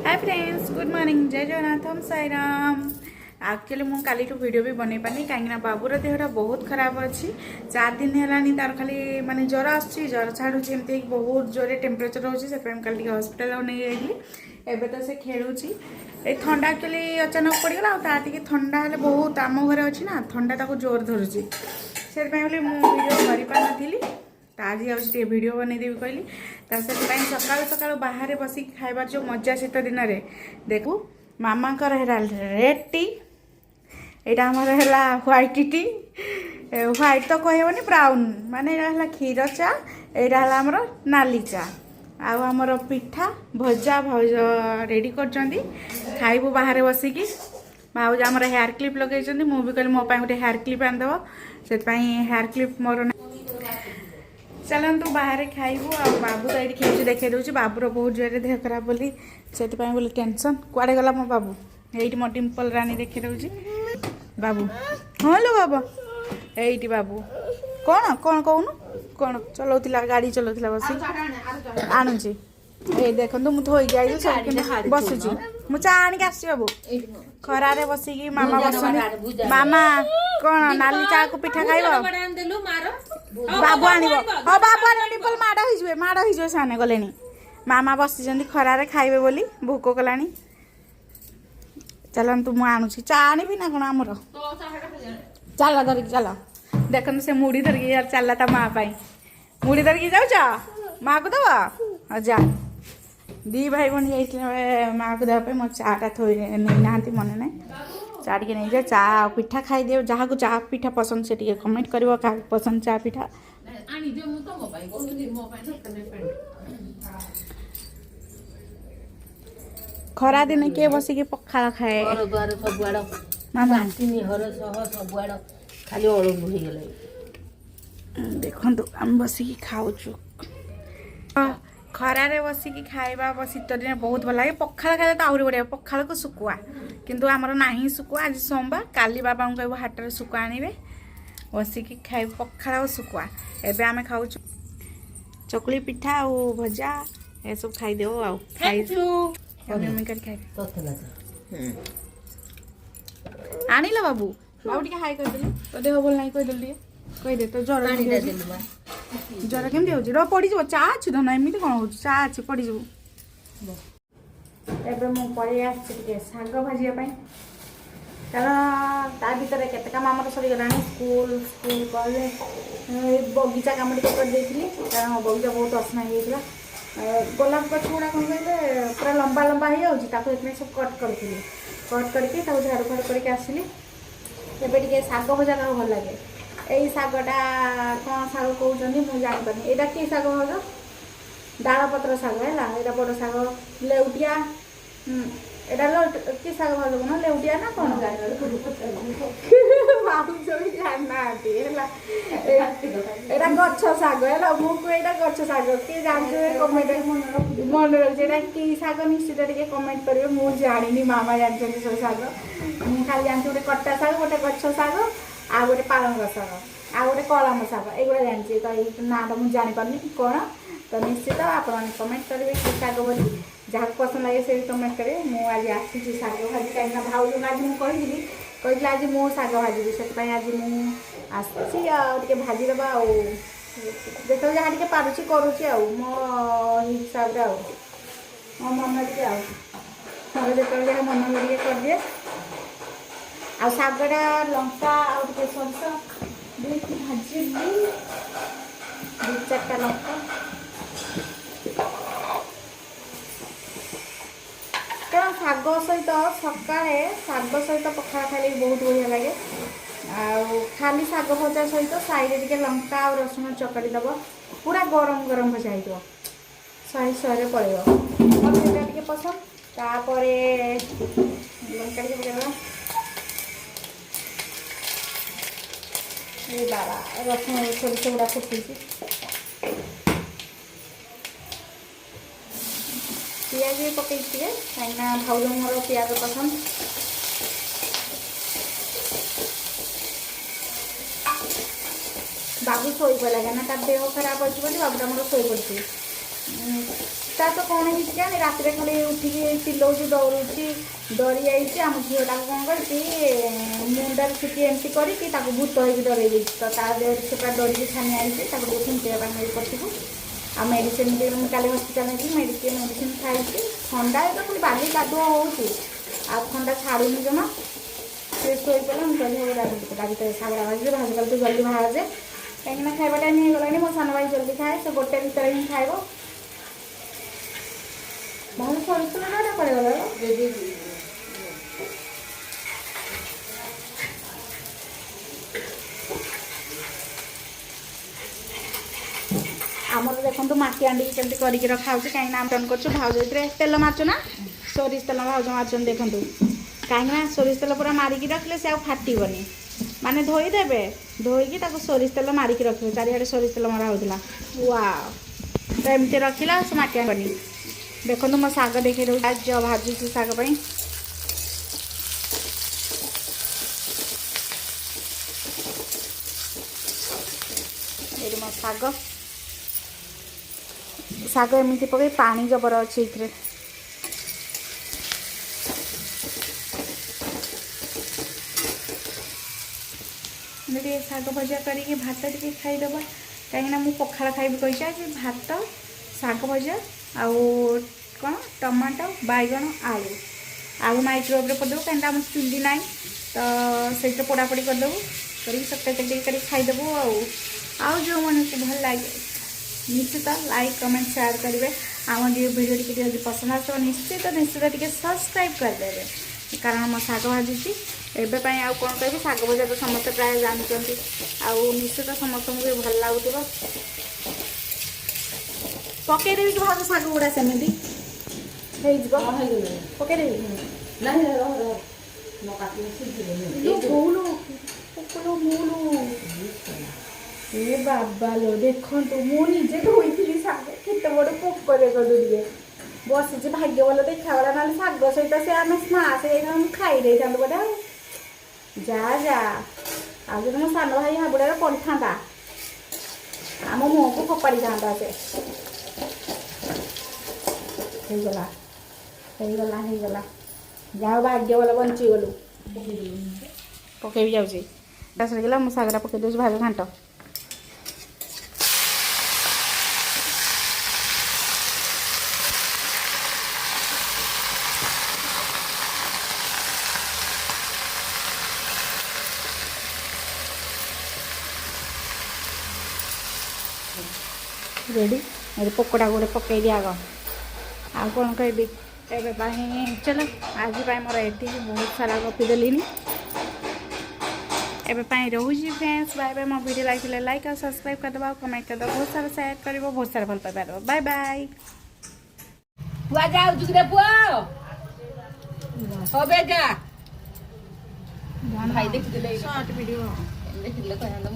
Hi friends good morning जय जगन्नाथ हम Sairam. Actually मुझे काली वीडियो भी बन पानी कहीं बाबूर देहटा बहुत खराब अच्छी 4 दिन है तार खाली माने ज्वर आसूँ ज्वर छाड़ू एमती बहुत जोर टेम्परेचर होती कल हस्पिटाल नहीं जाइली एवं तो से खेलुची थंडा एक्चुअली अचानक पड़गला ताकि थंडा हेल्ले बहुत आम घरे अच्छी ना थंडा जोर धरुची से मुझे भिडियो कर पारी आज आगे वीडियो बनईदेवी कहली सकाल सकाल बाहर बस खाइबार जो मजा शीत दिन में देखू मामा रेड टी यहाँ आमर है व्हाइट टी व्हाइट तो कहबनी ब्राउन माने यहाँ क्षीर चा यहाँ आमर नाली चा आमर पिठा भजा भाज रेडी कर खाइबू बाहर बसिकी भाज आमर हेयर क्लिप लगे मुझे कहली मो गोटे हेयर क्लिप आनदेव से हेयर क्लिप मोर चलतु बाहर खाइबू आ बाबू तो ये खेल देखे दूसरी बाबूर बहुत जोर देह खराब बोली से बोले टेंशन कुआड़े गला मो बाबू ये मो डिम्पल रानी देखे दूसरी बाबू हाँ लो बाबा ये बाबू कौन कौन कहून कौन चलाऊला गाड़ी चलाऊला बस आणुची ये देखो मुझे धोई जाइए बसुची मुझे चा आनिक आसी बाबू खरारे बसिकी मामा बस मामा कौन नाली चा को पिठा खाइब बाबू आनिब हाँ बाबू आन डिम्पल माड़ हो साने गले मामा बसी खरारे खाइबे बोली भोक कला चलतु मुझे आणुची चा आनी ना कौन आमर चल धरिकी चल देखते से मुड़ी धरिकी यार चलला ता माँ मुड़ी धरिकी जाऊच माँ को दब जा दी भाई बहन जाइए माँ को देवाई मो चाटा थोड़ी नहीं ना मन ना चा टे नहीं जाए चा पिठा खाईदे जहाँ को चा पिठा पसंद से कमेंट कर पसंद चा पिठा खरा दिन किए बसिकी पखाड़ खाए मामा खाली अलग हो देखो आम बसिकी खाऊ खरारे बसिकी खाइबा शीत दिन बहुत भल लगे पखाड़ खाइले तो आहरी बढ़िया पखाड़ को शुकुआ किंतु आमर नाही शुकुआ आज सोमवार काली बाबा को कह हाटर शुकुआ आनबे बसिकी खाइ पखाड़ और शुकुआ एबे आमे खाऊ चकुली पिठा और भजा ये सब खाईदेव आउ आनिल बाबू बाबू टे हाई करदेली तो देह भल ना कहीदेली कहीदे तो ज्वर ज्वर केमती हो र पड़ चा अच्छी धन एमती कौन हो चा अच्छी पड़ एबे मु पड़े आगे शाग भाजापी कारण ता भर केते काम आम सरीगला स्कूल स्कूल कॉलेज बगीचा कम टे करदेली कारण बगीचा बहुत असना होता गोलाप गछ गुड़ा कौन कहे पूरा लंबा लंबा हो जाऊँगी सब कट करके झाड़ू फाड़ करके आसली एबे टे शाग भजा का भल लगे यही शागटा कौन शाग कहते मुझे जापारे यहाँ कि शाग भाज डाल पत्र शाग है यहाँ बड़ शाग लेउटिया यहाँ कि शाग भाज कौन लेउटिया ना कौन जाना गछ शाग है मुझे गछ शाग किए जानते कमेंट मन रखिए कि शाग निश्चित टे कमेंट करेंगे मुझे जानी मामा जानते सब शाग मुझे खाली जानती गोटे कटा शाग गोटे गछ शाग आ गोटे पालंग शाग आ गोटे कलम शाग एगुड़ा जानची तो ये ना तो मुझे जापारे कौन तो निश्चित आप कमेंट करेंगे कि शाग बोली जहाँ पसंद लगे से कमेंट करेंगे मुझे आज आसी शाग भाजी कहीं भाज आज मुझे कही आज मो शाग भाजी से आज मुझे भाजीदबा जो जहाँ टे पारुची करुच्ची मो हिसाब से मो मन टे मोर जो जहाँ मन टे कर दिए आ शागटा लंका आगे सरस भाजी दु चार्टा लंका कारण शाग सहित सकाଳେ शाग सहित पखाड़ खाइले बहुत बढ़िया लगे खाली शाग भजा सहित साइड टे लंका और रसुण चकड़ी दब पूरा गरम गरम भजा हो शहे शहे पड़ेगा टे पसंद तापर लंका टे पकड़ा ये बाबा रसुण सोरिष गुड़ा फुटी पियाज भी पकई कहीं भाज मोर पियाज पसंद बाबू शोई पड़ा क्या तार देह खराब अच्छी बोली बाबूटा मोर शोई पड़ी ତା ତ କ'ଣ ହେଇଛି ଜାଣି ରାତିରେ ଖାଲି ଉଠିକି ଚିଲଉଛି ଦୌଡ଼ୁଛି ଡରି ଯାଇଛି। ଆମ ଝିଅଟାକୁ କ'ଣ କରିଛି ମୁଣ୍ଡରେ ଛୁଟି ଏମିତି କରିକି ତାକୁ ଭୂତ ହେଇକି ଡରେଇ ଦେଇଛି। ତ ତା ଦେହରେ ସେ ପୁରା ଡରିକି ଛାନି ଆଇଛି। ତାକୁ ଟିକେ ଫୁଙ୍କିବା ପାଇଁ ନେଇ ପଛକୁ ଆଉ ମେଡ଼ିସିନ ବି ମୁଁ କାଲି ହସ୍ପିଟାଲ ନେଇଥିଲି ମେଡ଼ିସିନ ଖାଇଛି। ଥଣ୍ଡା ତ ଖାଲି ବାଲି କାଦୁଅ ହେଉଛି ଆଉ ଥଣ୍ଡା ଛାଡ଼ୁନି ଜମା। ସେ ଶୋଇପଡ଼ିଲା ମୁଁ କହିଲି ହବ ରାତିରେ ଶାଗଟା ଭାଜିଲେ ଭାଜି ଗଲେ ତ ଜଲ୍ଦି ବାହାରେ କାହିଁକିନା ଖାଇବା ଟାଇମ୍ ହେଇଗଲାଣି। ମୋ ସାନ ଭାଇ ଜଲ୍ଦି ଖାଏ ସେ 1 ଭିତରେ ହିଁ ଖାଇବ। ଭଲ ସରିଷ ତେଲଟା ପଡ଼ିଗଲା ଆମର ଦେଖନ୍ତୁ ମାଟି ହାଣ୍ଡି କେମିତି କରିକି ରଖା ହେଉଛି କାହିଁକିନା ଆମେ ଟନ୍ କରୁଛୁ ଭାଉଜ ଏଥିରେ ତେଲ ମାରୁଛୁ ନା ସୋରିଷ ତେଲ ଭାଉଜ ମାରୁଛନ୍ତି ଦେଖନ୍ତୁ। କାହିଁକିନା ସୋରିଷ ତେଲ ପୁରା ମାରିକି ରଖିଲେ ସେ ଆଉ ଫାଟିବନି। ମାନେ ଧୋଇଦେବେ ଧୋଇକି ତାକୁ ସୋରିଷ ତେଲ ମାରିକି ରଖିବେ। ଚାରିଆଡ଼େ ସୋରିଷ ତେଲ ମରା ହେଉଥିଲା ୱାଓ। ତ ଏମିତି ରଖିଲା ସେ ମାଟି ହାଣ୍ଡି। ଦେଖନ୍ତୁ ମୋ ଶାଗ ଦେଖେଇ ଦେଉଛି ଭାଜୁଛି ଶାଗ ପାଇଁ। ଏଇଠି ମୋ ଶାଗ ଶାଗ ଏମିତି ପକାଇ ପାଣି ଜବର ଅଛି ଏଥିରେ। ଟିକେ ଶାଗ ଭଜା କରିକି ଭାତ ଟିକେ ଖାଇଦେବା କାହିଁକିନା ମୁଁ ପଖାଳ ଖାଇବି କହିଛି। ଆଜି ଭାତ ଶାଗ ଭଜା ଆଉ କ'ଣ ଟମାଟୋ ବାଇଗଣ ଆଳୁ ମାଇକ୍ରୋୱେଭ୍ରେ କରିଦେବୁ କାହିଁକିନା ଆମର ଚୁଲି ନାହିଁ ତ ସେଇଥିରେ ପୋଡ଼ାପୋଡ଼ି କରିଦେବୁ କରିକି ଚକଟା ଚକଟି କରିକି ଖାଇଦେବୁ। ଆଉ ଯେଉଁମାନଙ୍କୁ ଭଲ ଲାଗେ ନିଶ୍ଚିତ ଲାଇକ୍ କମେଣ୍ଟ ସେୟାର କରିବେ। ଆମ ଭିଡ଼ିଓ ଟିକେ ଯଦି ପସନ୍ଦ ଆସିବ ନିଶ୍ଚିତ ଟିକେ ସବସ୍କ୍ରାଇବ୍ କରିଦେବେ କାରଣ ମୋ ଶାଗ ଭାଜୁଛି ଏବେ ପାଇଁ। ଆଉ କ'ଣ କହିବି ଶାଗ ଭଜା ତ ସମସ୍ତେ ପ୍ରାୟ ଜାଣିଛନ୍ତି ଆଉ ନିଶ୍ଚିତ ସମସ୍ତଙ୍କୁ ବି ଭଲ ଲାଗୁଥିବ। ପକେଇଦେବି କି ଭାଉଜ ଶାଗ ଗୁଡ଼ା ସେମିତି ହେଇଯିବ ପକେଇଦେବି ଏ ବାବା ଲୋ ଦେଖନ୍ତୁ ମୁଁ ନିଜେ ଧୋଇଥିଲି ଶାଗ କେତେ ବଡ଼ ପୋକ ଦେଖନ୍ତୁ ଟିକେ ବସିଛି। ଭାଗ୍ୟ ଭଲ ଦେଖାଗଲା ନହେଲେ ଶାଗ ସହିତ ସେ ଆମେ ସ୍ମାସ ହେଇଥାନ୍ତୁ ମୁଁ ଖାଇ ଦେଇଥାନ୍ତୁ ବୋଧେ। ଆଉ ଆଉ ଯଦି ମୋ ସାନ ଭାଇ ହାବୁଡ଼ାରେ ପଡ଼ିଥାନ୍ତା ଆମ ମୁହଁକୁ ଫୋପାଡ଼ିଥାନ୍ତା ସେ। ହେଇଗଲା ଯାହା ଭାଗ୍ୟ ଭଲ ବଞ୍ଚିଗଲୁ। ପକେଇବି ଯାଉଛି ସରିଗଲା ମୁଁ ଶାଗଟା ପକେଇ ଦେଉଛି ଭାଜ ଘାଣ୍ଟ। ରେଡ଼ି ଏବେ ପକୋଡ଼ା ଗୋଟେ ପକେଇଲି ଆଗ। ଆଉ କ'ଣ କହିବି ଏବେ ପାଇଁ ଚଲ ଆଜି ପାଇଁ ମୋର ଏତିକି ବହୁତ ସାରା ଗପି ଦେଲିଣି। ଏବେ ପାଇଁ ରହୁଛି ଫ୍ରେଣ୍ଡସ୍ ବାଏ ବାଏ। ମୋ ଭିଡ଼ିଓ ଲାଗିଥିଲେ ଲାଇକ୍ ଆଉ ସବସ୍କ୍ରାଇବ୍ କରିଦେବା ଆଉ କମେଣ୍ଟ କରିଦେବା ବହୁତ ସାରା ସେୟାର କରିବ ବହୁତ ସାରା ଭଲ ପାଇବା ଦେବ। Bye bye. ପୁଆ ଯାଉଛୁ କିରେ ପୁଅ ହବେ ଯା ଭାଇ ଦେଖିଥିଲେ ସର୍ଟ ଭିଡ଼ିଓ ଦେଖିଥିଲେ କହିଥାନ୍ତା।